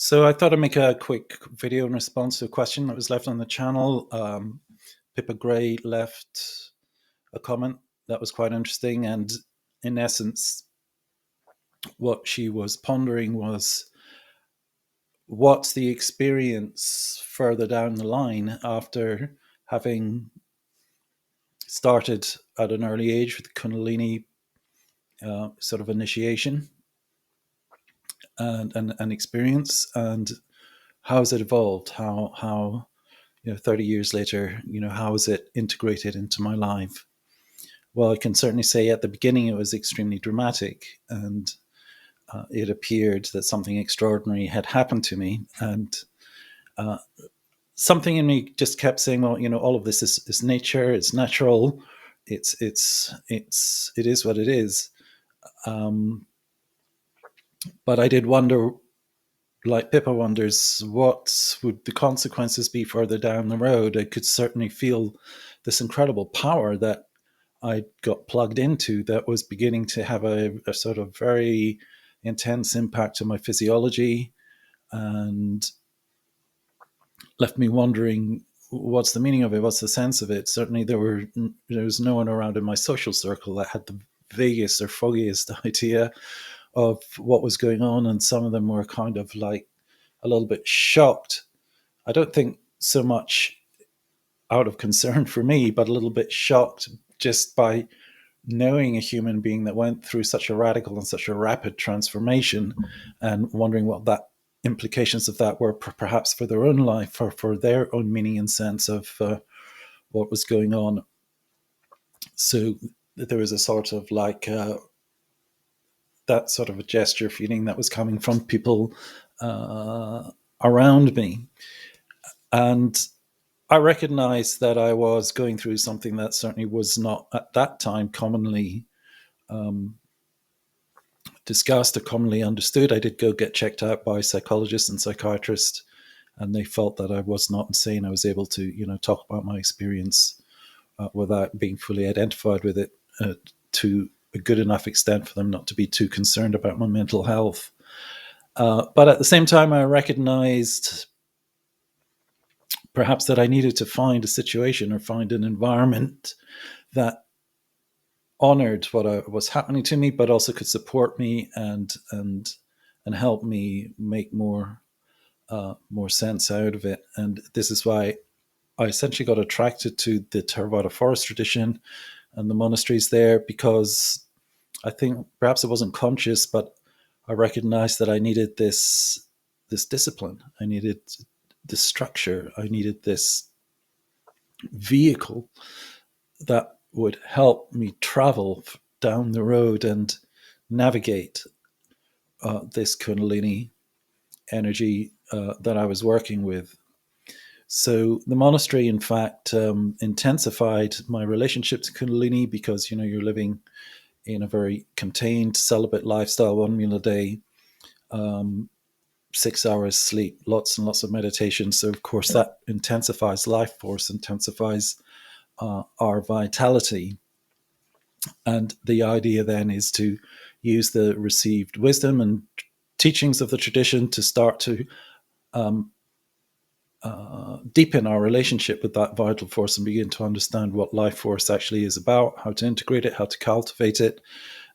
So I thought I'd make a quick video in response to a question that was left on the channel. Pippa Gray left a comment that was quite interesting, and in essence, what she was pondering was what's the experience further down the line after having started at an early age with Kundalini sort of initiation and experience, and how has it evolved? How 30 years later, how is it integrated into my life? Well, I can certainly say at the beginning it was extremely dramatic, and it appeared that something extraordinary had happened to me, and uh, something in me just kept saying, well, all of this is nature, it's natural, it is what it is. But I did wonder, like Pippa wonders, what would the consequences be further down the road? I could certainly feel this incredible power that I got plugged into that was beginning to have a sort of very intense impact on my physiology, and left me wondering, what's the meaning of it? What's the sense of it? Certainly there was no one around in my social circle that had the vaguest or foggiest idea of what was going on, and some of them were kind of like a little bit shocked. I don't think so much out of concern for me, but a little bit shocked just by knowing a human being that went through such a radical and such a rapid transformation, and wondering what that implications of that were perhaps for their own life or for their own meaning and sense of what was going on. So there was a sort of like that sort of a gesture feeling that was coming from people around me. And I recognized that I was going through something that certainly was not at that time commonly discussed or commonly understood. I did go get checked out by psychologists and psychiatrists, and they felt that I was not insane. I was able to, talk about my experience without being fully identified with it to a good enough extent for them not to be too concerned about my mental health. But at the same time, I recognized perhaps that I needed to find a situation or find an environment that honored what was happening to me, but also could support me and help me make more sense out of it. And this is why I essentially got attracted to the Theravada Forest Tradition and the monasteries there, because I think perhaps it wasn't conscious, but I recognized that I needed this discipline. I needed this structure. I needed this vehicle that would help me travel down the road and navigate this Kundalini energy that I was working with. So the monastery, in fact, intensified my relationship to Kundalini, because you're living in a very contained celibate lifestyle, 1 meal a day, 6 hours sleep, lots and lots of meditation. So of course that intensifies life force, intensifies our vitality. And the idea then is to use the received wisdom and teachings of the tradition to start to deepen our relationship with that vital force and begin to understand what life force actually is about, how to integrate it, how to cultivate it,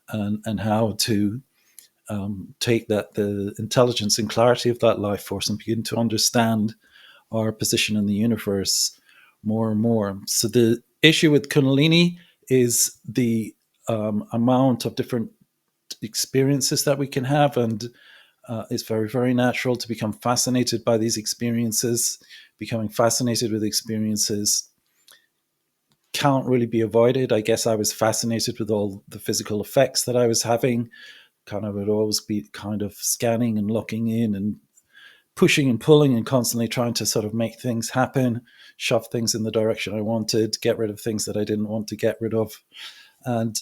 and how to take the intelligence and clarity of that life force and begin to understand our position in the universe more and more. So the issue with Kundalini is the amount of different experiences that we can have, and it's very, very natural to become fascinated by these experiences. Becoming fascinated with experiences can't really be avoided. I guess I was fascinated with all the physical effects that I was having. Kind of would always be kind of scanning and looking in and pushing and pulling and constantly trying to sort of make things happen, shove things in the direction I wanted, get rid of things that I didn't want to get rid of. And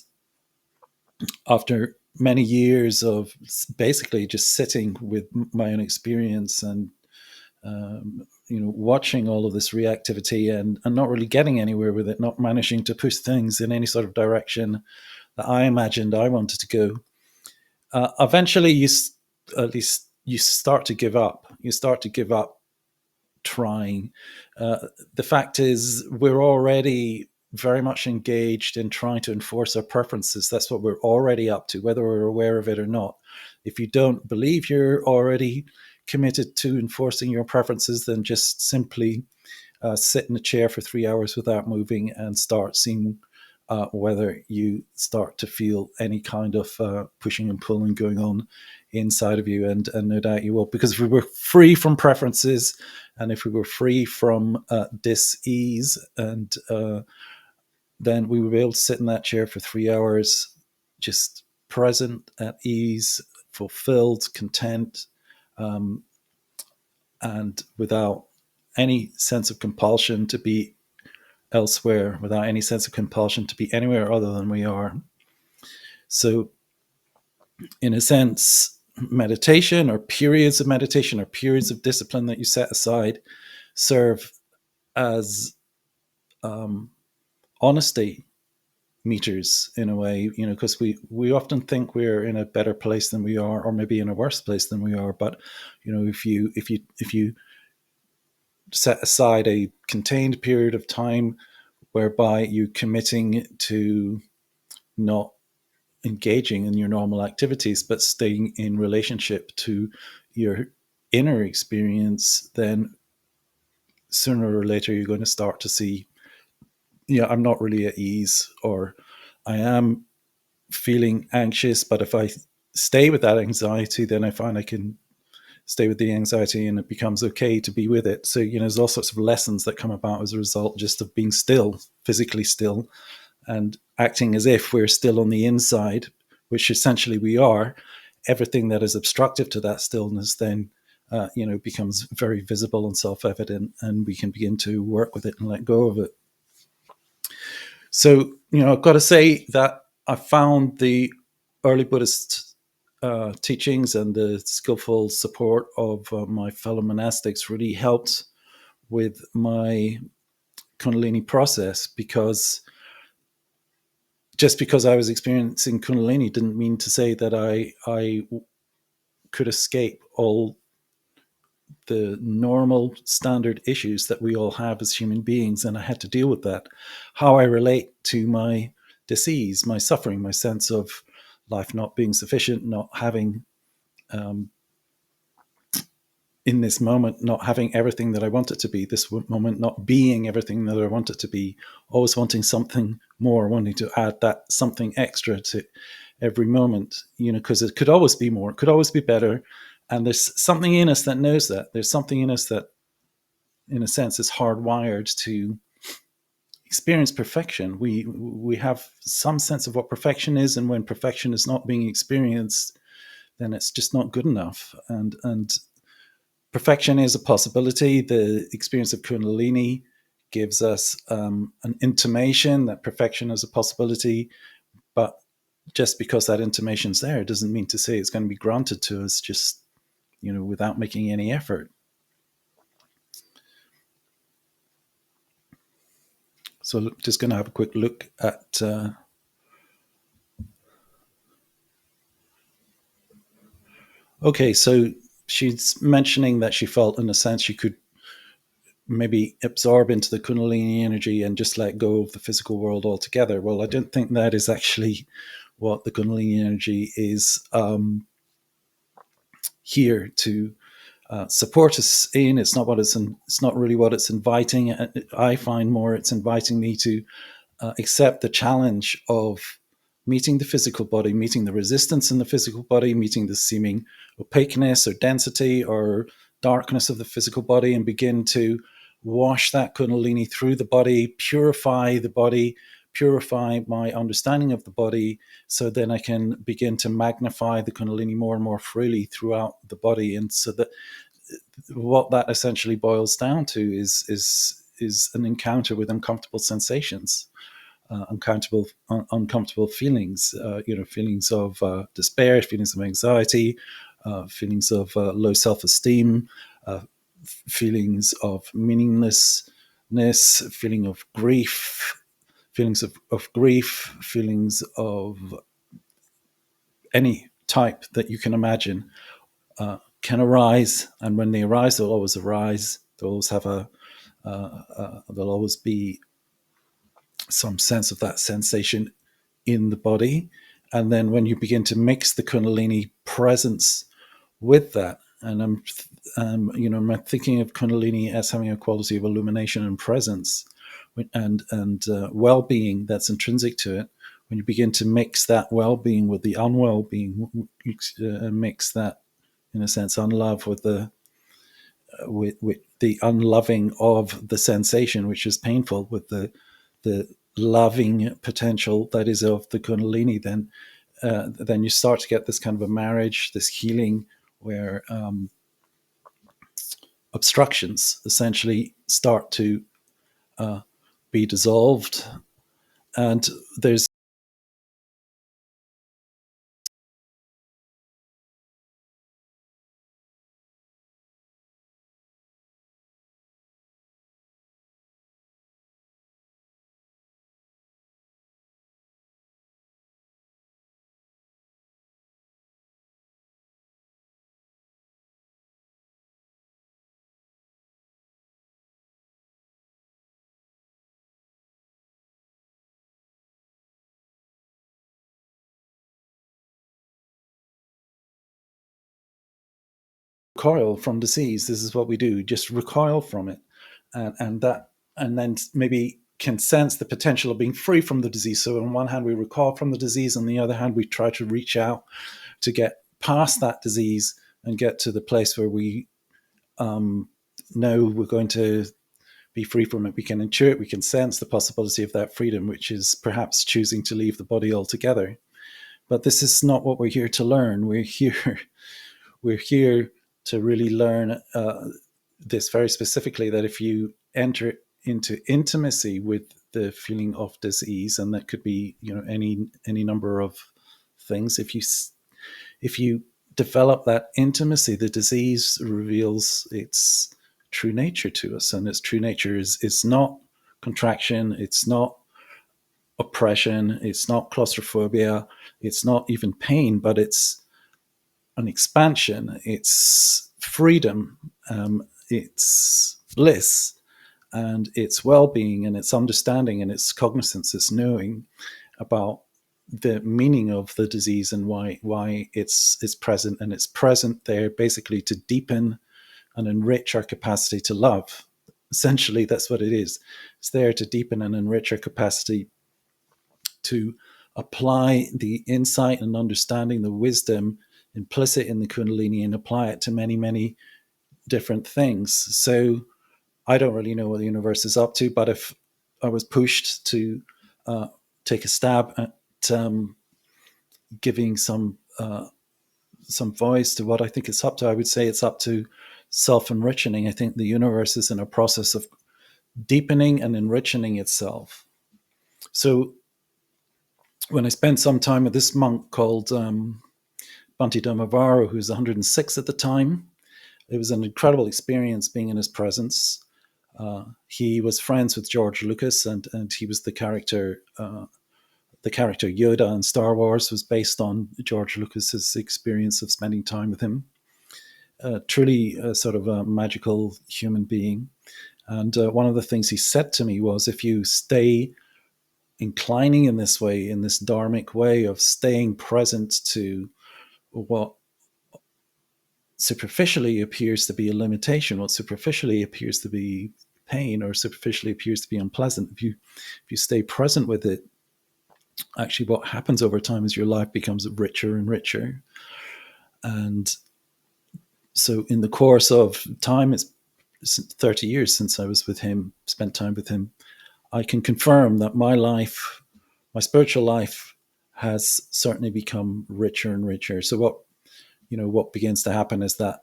after many years of basically just sitting with my own experience and watching all of this reactivity and not really getting anywhere with it, not managing to push things in any sort of direction that I imagined I wanted to go, eventually at least you start to give up. You start to give up trying. The fact is, we're already very much engaged in trying to enforce our preferences. That's what we're already up to, whether we're aware of it or not. If you don't believe you're already committed to enforcing your preferences, then just simply sit in a chair for 3 hours without moving and start seeing whether you start to feel any kind of pushing and pulling going on inside of you. And no doubt you will, because if we were free from preferences and if we were free from dis-ease, and then we would be able to sit in that chair for 3 hours, just present, at ease, fulfilled, content, um, and without any sense of compulsion to be elsewhere, without any sense of compulsion to be anywhere other than we are. So, in a sense, meditation or periods of meditation or periods of discipline that you set aside serve as um, honesty meters in a way, because we often think we're in a better place than we are, or maybe in a worse place than we are. But if you set aside a contained period of time whereby you committing to not engaging in your normal activities but staying in relationship to your inner experience, then sooner or later you're going to start to see, I'm not really at ease, or I am feeling anxious, but if I stay with that anxiety, then I find I can stay with the anxiety and it becomes okay to be with it. So, there's all sorts of lessons that come about as a result just of being still, physically still, and acting as if we're still on the inside, which essentially we are. Everything that is obstructive to that stillness then, becomes very visible and self-evident, and we can begin to work with it and let go of it. So, I've got to say that I found the early Buddhist teachings and the skillful support of my fellow monastics really helped with my Kundalini process, because just because I was experiencing Kundalini didn't mean to say that I could escape all the normal standard issues that we all have as human beings, and I had to deal with that. How I relate to my disease, my suffering, my sense of life not being sufficient, not having, in this moment, not having everything that I want it to be, this moment not being everything that I want it to be, always wanting something more, wanting to add that something extra to every moment, because it could always be more, it could always be better. And there's something in us that knows that. There's something in us that, in a sense, is hardwired to experience perfection. We have some sense of what perfection is, and when perfection is not being experienced, then it's just not good enough. And perfection is a possibility. The experience of Kundalini gives us an intimation that perfection is a possibility, but just because that intimation's there doesn't mean to say it's going to be granted to us just, without making any effort. So just going to have a quick look at okay, so she's mentioning that she felt, in a sense, she could maybe absorb into the Kundalini energy and just let go of the physical world altogether. Well, I don't think that is actually what the Kundalini energy is here to support us in. It's not what it's not really what it's inviting. I find more it's inviting me to accept the challenge of meeting the physical body, meeting the resistance in the physical body, meeting the seeming opaqueness or density or darkness of the physical body, and begin to wash that Kundalini through the body, purify my understanding of the body, so then I can begin to magnify the Kundalini more and more freely throughout the body. And so that what that essentially boils down to is an encounter with uncomfortable sensations, uncomfortable feelings, feelings of despair, feelings of anxiety, feelings of low self-esteem, feelings of meaninglessness, feelings of grief, feelings of any type that you can imagine. can arise, and when they arise, they'll always arise. They'll always have there'll always be some sense of that sensation in the body. And then when you begin to mix the Kundalini presence with that, and I'm thinking of Kundalini as having a quality of illumination and presence, and well-being that's intrinsic to it. When you begin to mix that well-being with the unwell-being, mix that, in a sense, unlove with with the unloving of the sensation, which is painful, with the loving potential that is of the Kundalini, then you start to get this kind of a marriage, this healing, where obstructions essentially start to be dissolved. And there's recoil from disease. This is what we do: just recoil from it, and then maybe can sense the potential of being free from the disease. So on one hand, we recoil from the disease, on the other hand, we try to reach out to get past that disease and get to the place where we know we're going to be free from it. We can intuit, we can sense the possibility of that freedom, which is perhaps choosing to leave the body altogether. But this is not what we're here to learn. We're here to really learn this very specifically, that if you enter into intimacy with the feeling of disease, and that could be any number of things, if you develop that intimacy, the disease reveals its true nature to us. And its true nature is not contraction, it's not oppression, it's not claustrophobia, it's not even pain, but it's an expansion, it's freedom, it's bliss, and it's well-being, and it's understanding, and it's cognizance, it's knowing about the meaning of the disease and why it's present. And it's present there basically to deepen and enrich our capacity to love. Essentially, that's what it is. It's there to deepen and enrich our capacity to apply the insight and understanding, the wisdom implicit in the Kundalini, and apply it to many, many different things. So I don't really know what the universe is up to, but if I was pushed to take a stab at giving some voice to what I think it's up to, I would say it's up to self-enrichening. I think the universe is in a process of deepening and enrichening itself. So when I spent some time with this monk called Bhante Dhamavaro, who's 106 at the time, it was an incredible experience being in his presence. He was friends with George Lucas, and he was the character Yoda in Star Wars was based on George Lucas's experience of spending time with him. Truly a sort of a magical human being. And one of the things he said to me was, if you stay inclining in this way, in this dharmic way of staying present to what superficially appears to be a limitation, what superficially appears to be pain, or superficially appears to be unpleasant, if you stay present with it, actually what happens over time is your life becomes richer and richer. And so in the course of time, it's 30 years since I was with him, spent time with him, I can confirm that my life, my spiritual life, has certainly become richer and richer. So what begins to happen is that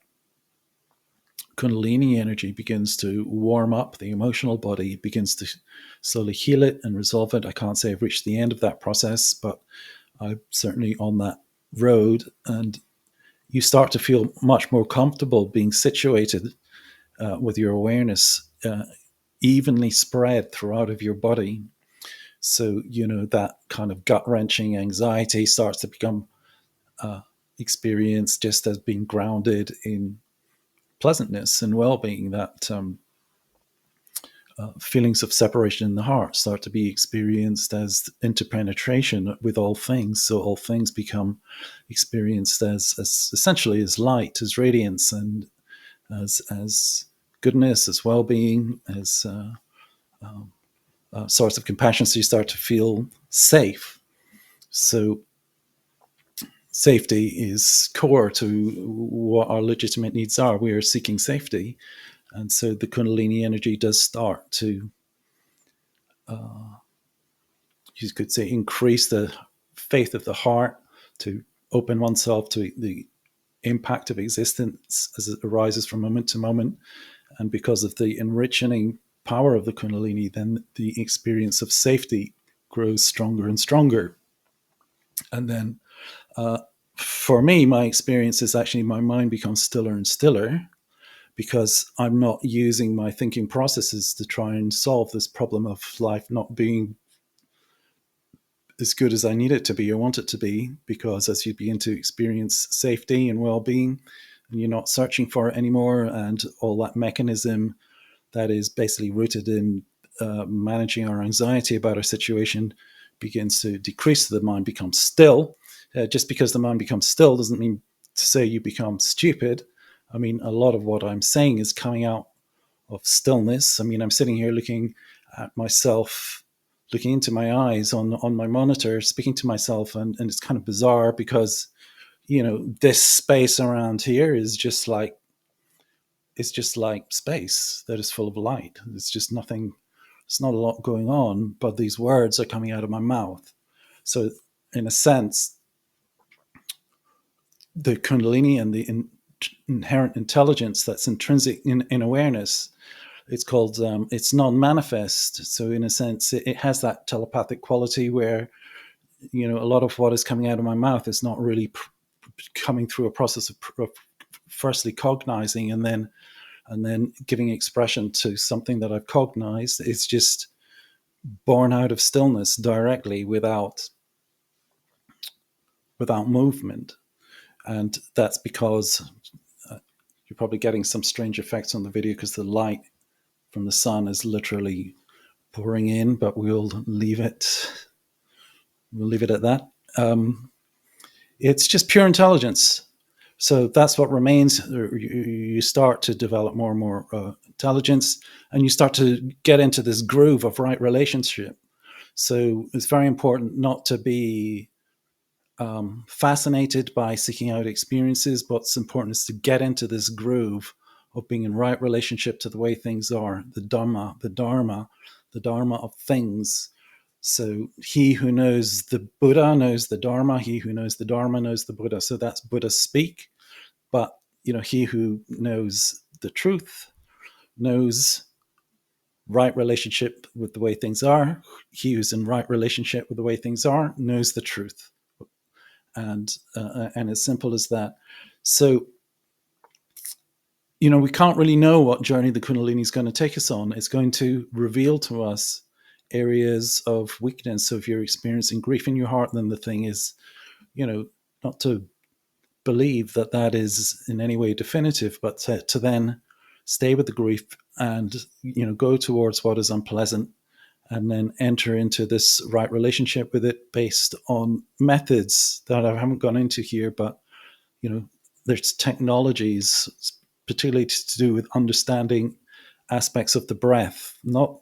Kundalini energy begins to warm up the emotional body, begins to slowly heal it and resolve it. I can't say I've reached the end of that process, but I'm certainly on that road. And you start to feel much more comfortable being situated with your awareness evenly spread throughout of your body. So, that kind of gut-wrenching anxiety starts to become experience just as being grounded in pleasantness and well-being. That feelings of separation in the heart start to be experienced as interpenetration with all things. So all things become experienced as essentially as light, as radiance, and as goodness, as well-being, as a source of compassion. So you start to feel safe. So safety is core to what our legitimate needs are. We are seeking safety. And so the Kundalini energy does start to, you could say, increase the faith of the heart, to open oneself to the impact of existence as it arises from moment to moment. And because of the enriching power of the Kundalini, then the experience of safety grows stronger and stronger. And then for me, my experience is actually my mind becomes stiller and stiller, because I'm not using my thinking processes to try and solve this problem of life not being as good as I need it to be or want it to be. Because as you begin to experience safety and well-being, and you're not searching for it anymore, and all that mechanism that is basically rooted in managing our anxiety about our situation begins to decrease. The mind becomes still. Just because the mind becomes still doesn't mean to say you become stupid. I mean, a lot of what I'm saying is coming out of stillness. I mean, I'm sitting here looking at myself, looking into my eyes on my monitor, speaking to myself, and it's kind of bizarre because, this space around here is just like, it's just like space that is full of light. It's just nothing, it's not a lot going on, but these words are coming out of my mouth. So in a sense, the Kundalini and the inherent intelligence that's intrinsic in awareness, it's called, it's non-manifest. So in a sense, it has that telepathic quality where, a lot of what is coming out of my mouth is not really coming through a process of firstly cognizing and then giving expression to something that I've cognized. It's just born out of stillness directly, without movement. And that's because you're probably getting some strange effects on the video because the light from the sun is literally pouring in, but we'll leave it at that. It's just pure intelligence. So that's what remains. You start to develop more and more intelligence, and you start to get into this groove of right relationship. So it's very important not to be fascinated by seeking out experiences. What's important is to get into this groove of being in right relationship to the way things are, the Dharma of things. So he who knows the Buddha knows the Dharma. He who knows the Dharma knows the Buddha. So that's Buddha speak. But he who knows the truth knows right relationship with the way things are. He who's in right relationship with the way things are knows the truth. And as simple as that. So, we can't really know what journey the Kundalini is going to take us on. It's going to reveal to us areas of weakness. So if you're experiencing grief in your heart, then the thing is, not to believe that that is in any way definitive, but to then stay with the grief and, go towards what is unpleasant, and then enter into this right relationship with it based on methods that I haven't gone into here. But, there's technologies, particularly to do with understanding aspects of the breath, not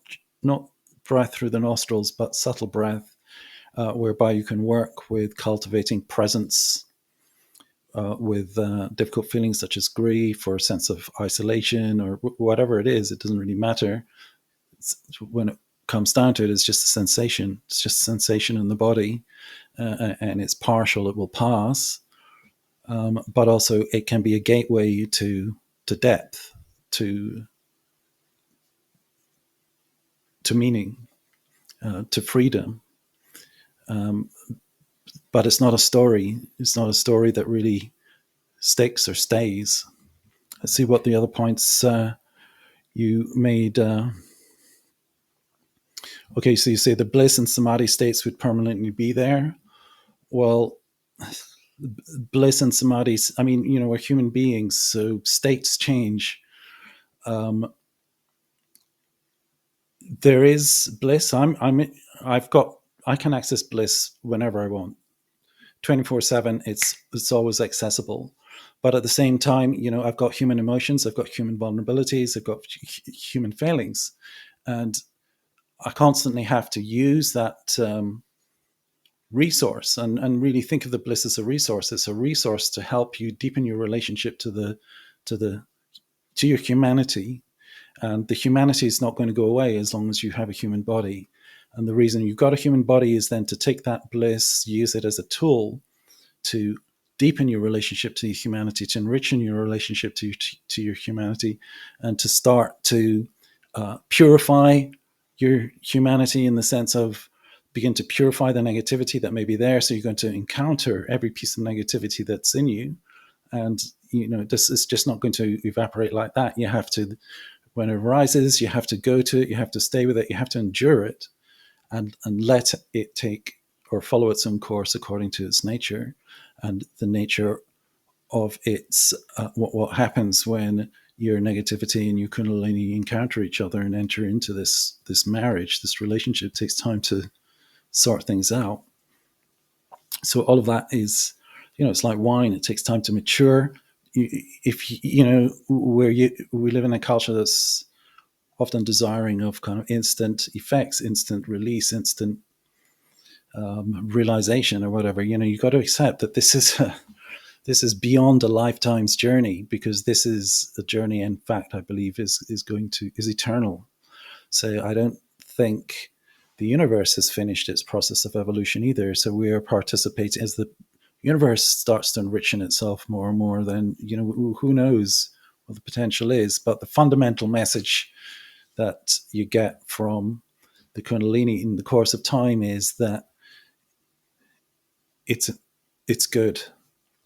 breath through the nostrils, but subtle breath, whereby you can work with cultivating presence with difficult feelings such as grief or a sense of isolation or whatever it is. It doesn't really matter. When it comes down to it, it's just a sensation. It's just a sensation in the body, and it's partial. It will pass, but also it can be a gateway to depth, to meaning, to freedom. But it's not a story. It's not a story that really sticks or stays. Let's see what the other points you made. Okay, so you say the bliss and samadhi states would permanently be there. Well, bliss and samadhi. I mean, we're human beings, so states change. Um, there is bliss. I've got, I can access bliss whenever I want, 24/7. It's always accessible. But at the same time, I've got human emotions, I've got human vulnerabilities, I've got human failings, and I constantly have to use that resource, and really think of the bliss as a resource. It's a resource to help you deepen your relationship to the to your humanity. And the humanity is not going to go away as long as you have a human body. And the reason you've got a human body is then to take that bliss, use it as a tool to deepen your relationship to humanity, to enrich in your relationship to your humanity, and to start to purify your humanity, in the sense of begin to purify the negativity that may be there. So you're going to encounter every piece of negativity that's in you. And, this is just not going to evaporate like that. You have to, when it arises, you have to go to it, you have to stay with it, you have to endure it, and let it take or follow its own course according to its nature. And the nature of its what happens when your negativity and your kundalini encounter each other and enter into this marriage, this relationship, takes time to sort things out. So all of that is, it's like wine. It takes time to mature. If we live in a culture that's often desiring of kind of instant effects, instant release, instant realization, or whatever. You've got to accept that this is beyond a lifetime's journey, because this is a journey, in fact, I believe is eternal. So I don't think the universe has finished its process of evolution either. So we are participating as the universe starts to enrich in itself more and more. Then who knows what the potential is. But the fundamental message that you get from the Kundalini in the course of time is that it's it's good,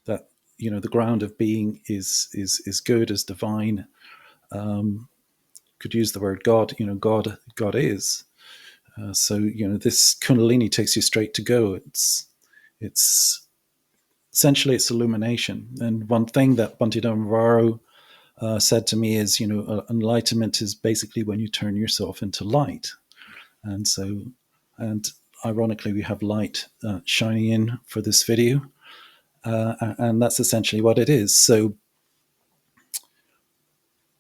that the ground of being is good, is divine. Could use the word God. God is. So this Kundalini takes you straight to go. It's essentially it's illumination. And one thing that Bhante said to me is, enlightenment is basically when you turn yourself into light. And so, and ironically, we have light shining in for this video. And that's essentially what it is. So,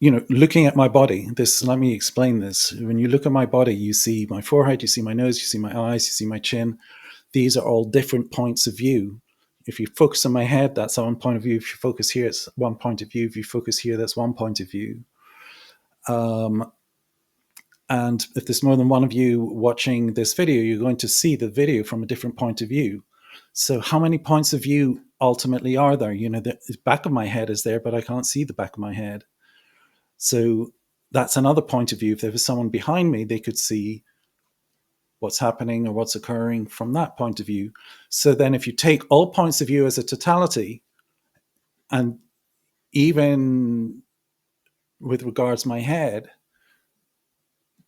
looking at my body, let me explain this. When you look at my body, you see my forehead, you see my nose, you see my eyes, you see my chin. These are all different points of view. If you focus on my head, that's one point of view. If you focus here, it's one point of view. If you focus here, that's one point of view. And if there's more than one of you watching this video, you're going to see the video from a different point of view. So how many points of view ultimately are there? The back of my head is there, but I can't see the back of my head. So that's another point of view. If there was someone behind me, they could see what's happening or what's occurring from that point of view. So then if you take all points of view as a totality, and even with regards to my head,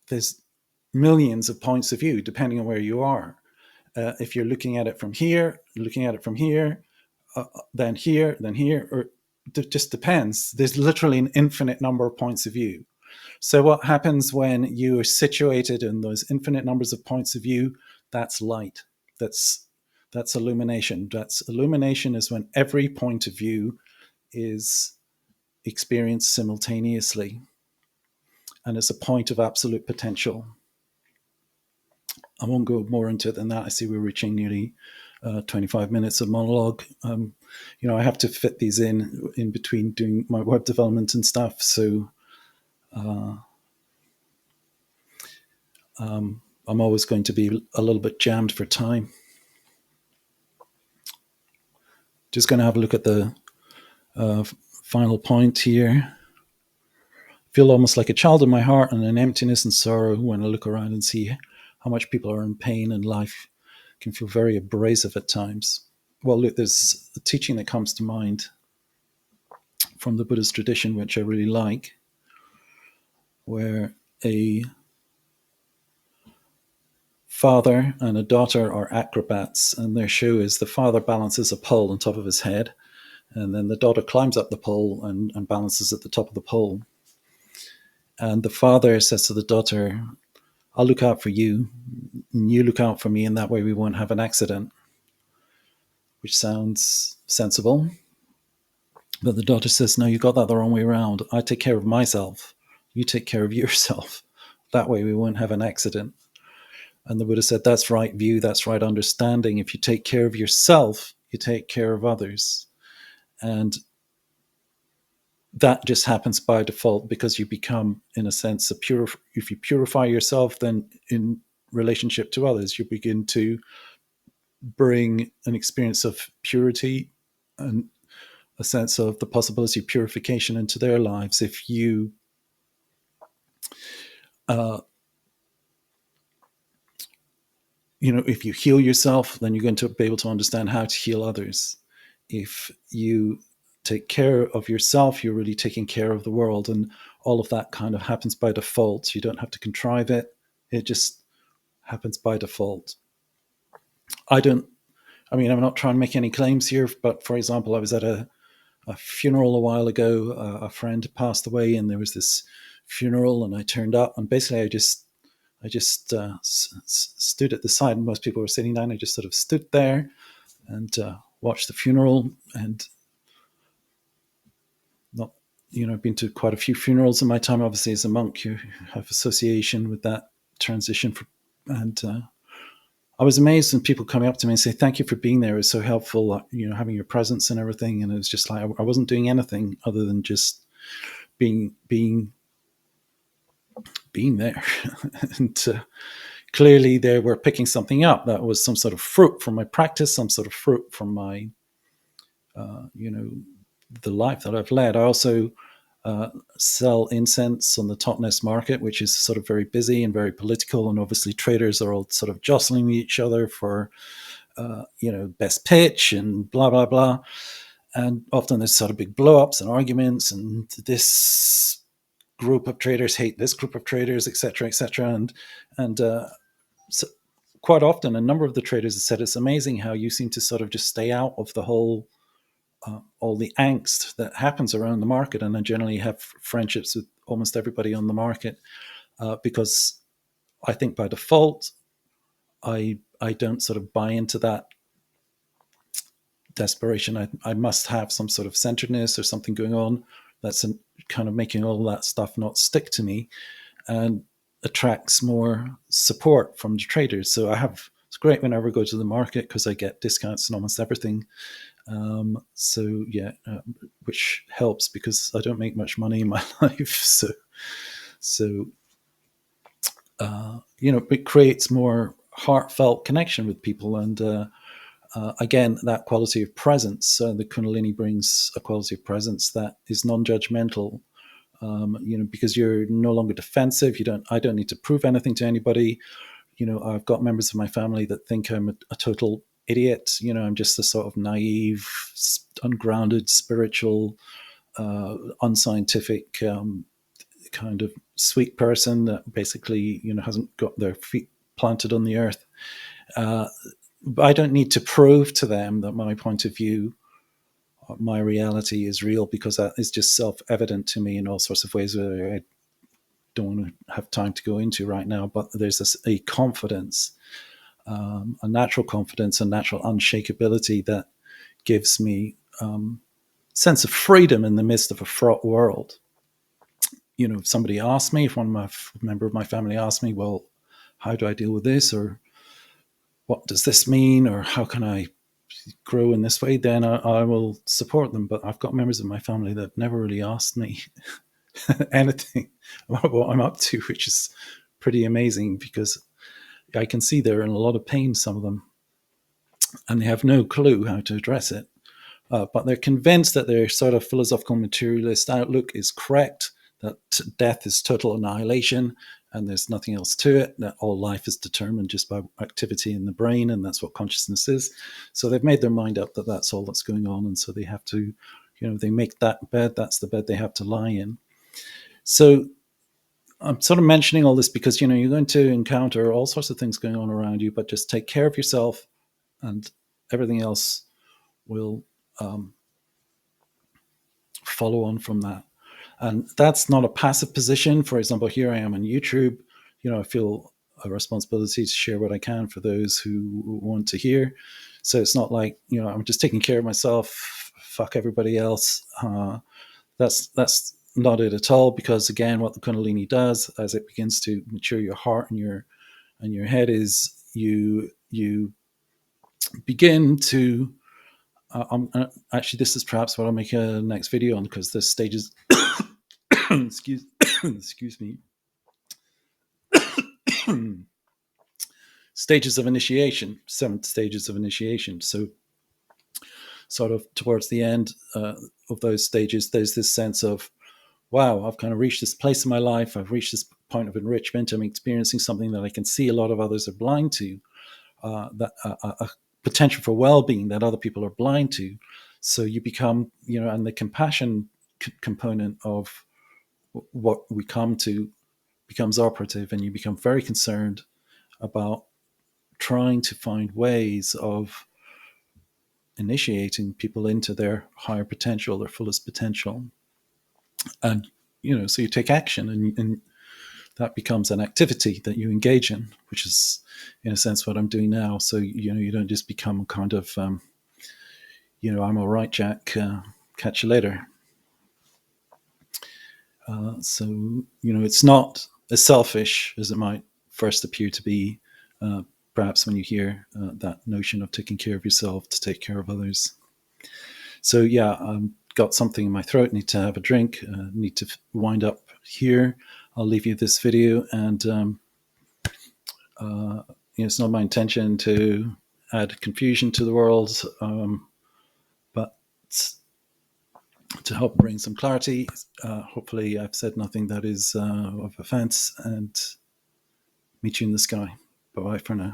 there's millions of points of view depending on where you are. If you're looking at it from here, then here, or it just depends. There's literally an infinite number of points of view. So what happens when you are situated in those infinite numbers of points of view? That's light. That's illumination. Illumination is when every point of view is experienced simultaneously, and it's a point of absolute potential. I won't go more into it than that. I see we're reaching nearly 25 minutes of monologue. I have to fit these in between doing my web development and stuff. So I'm always going to be a little bit jammed for time. Just going to have a look at the final point here. Feel almost like a child in my heart, and an emptiness and sorrow when I look around and see how much people are in pain, and life can feel very abrasive at times. Well, look, there's a teaching that comes to mind from the Buddhist tradition, which I really like, where a father and a daughter are acrobats, and their show is the father balances a pole on top of his head, and then the daughter climbs up the pole and balances at the top of the pole. And the father says to the daughter, I'll look out for you, and you look out for me, and that way we won't have an accident, which sounds sensible. But the daughter says, no, you got that the wrong way around. I take care of myself. You take care of yourself. That way we won't have an accident. And the Buddha said, that's right view, that's right understanding. If you take care of yourself, you take care of others. And that just happens by default because you become, in a sense, if you purify yourself, then in relationship to others, you begin to bring an experience of purity and a sense of the possibility of purification into their lives. If you uh, if you heal yourself, then you're going to be able to understand how to heal others. If you take care of yourself, you're really taking care of the world, and all of that kind of happens by default. You don't have to contrive it. It just happens by default. I'm not trying to make any claims here, but for example, I was at a funeral a while ago. A friend passed away, and there was this funeral, and I turned up, and basically I just stood at the side, and most people were sitting down. I just sort of stood there and watched the funeral, and not, I've been to quite a few funerals in my time. Obviously, as a monk, you have association with that transition, and I was amazed when people coming up to me and say, "Thank you for being there. It was so helpful, having your presence and everything." And it was just like I wasn't doing anything other than just being there, and clearly they were picking something up that was some sort of fruit from my practice, some sort of fruit from my, the life that I've led. I also sell incense on the Totnes market, which is sort of very busy and very political, and obviously traders are all sort of jostling each other for, best pitch and blah blah blah, and often there's sort of big blow-ups and arguments, and this group of traders hate this group of traders, etc., etc., and so quite often a number of the traders have said it's amazing how you seem to sort of just stay out of the whole all the angst that happens around the market, and I generally have friendships with almost everybody on the market because I think by default I don't sort of buy into that desperation. I must have some sort of centeredness or something going on that's kind of making all that stuff not stick to me and attracts more support from the traders. So it's great whenever I go to the market because I get discounts on almost everything. Which helps because I don't make much money in my life. It creates more heartfelt connection with people, and again, that quality of presence. The Kundalini brings a quality of presence that is non-judgmental. Because you're no longer defensive. I don't need to prove anything to anybody. I've got members of my family that think I'm a total idiot. I'm just a sort of naive, ungrounded, spiritual, unscientific kind of sweet person that basically, hasn't got their feet planted on the earth. But I don't need to prove to them that my point of view, my reality is real, because that is just self-evident to me in all sorts of ways that I don't want to have time to go into right now. But there's a confidence, a natural confidence, a natural unshakability that gives me sense of freedom in the midst of a fraught world. If somebody asked me, if member of my family asked me, well, how do I deal with this, or what does this mean, or how can I grow in this way, then I will support them. But I've got members of my family that have never really asked me anything about what I'm up to, which is pretty amazing because I can see they're in a lot of pain, some of them, and they have no clue how to address it. But they're convinced that their sort of philosophical materialist outlook is correct, that death is total annihilation and there's nothing else to it, that all life is determined just by activity in the brain, and that's what consciousness is. So they've made their mind up that that's all that's going on, and so they have to, they make that bed, that's the bed they have to lie in. So I'm sort of mentioning all this because you're going to encounter all sorts of things going on around you, but just take care of yourself, and everything else will um, follow on from that. And that's not a passive position. For example, here I am on YouTube. I feel a responsibility to share what I can for those who want to hear. So it's not like I'm just taking care of myself. Fuck everybody else. That's not it at all. Because again, what the Kundalini does as it begins to mature your heart and your head is you begin to. Actually, this is perhaps what I'll make a next video on, because there's stages. excuse, excuse me. Stages of initiation, 7 stages of initiation. So, sort of towards the end of those stages, there's this sense of, wow, I've kind of reached this place in my life. I've reached this point of enrichment. I'm experiencing something that I can see a lot of others are blind to, that a potential for well-being that other people are blind to. So you become, and the compassion component of what we come to becomes operative, and you become very concerned about trying to find ways of initiating people into their higher potential, their fullest potential. And, so you take action, and that becomes an activity that you engage in, which is, in a sense, what I'm doing now. So, you don't just become kind of, I'm all right, Jack, catch you later. So, it's not as selfish as it might first appear to be, perhaps when you hear that notion of taking care of yourself to take care of others. So, yeah, got something in my throat, need to have a drink, need to wind up here. I'll leave you this video, and it's not my intention to add confusion to the world, but to help bring some clarity. Hopefully I've said nothing that is of offense, and meet you in the sky. Bye-bye for now.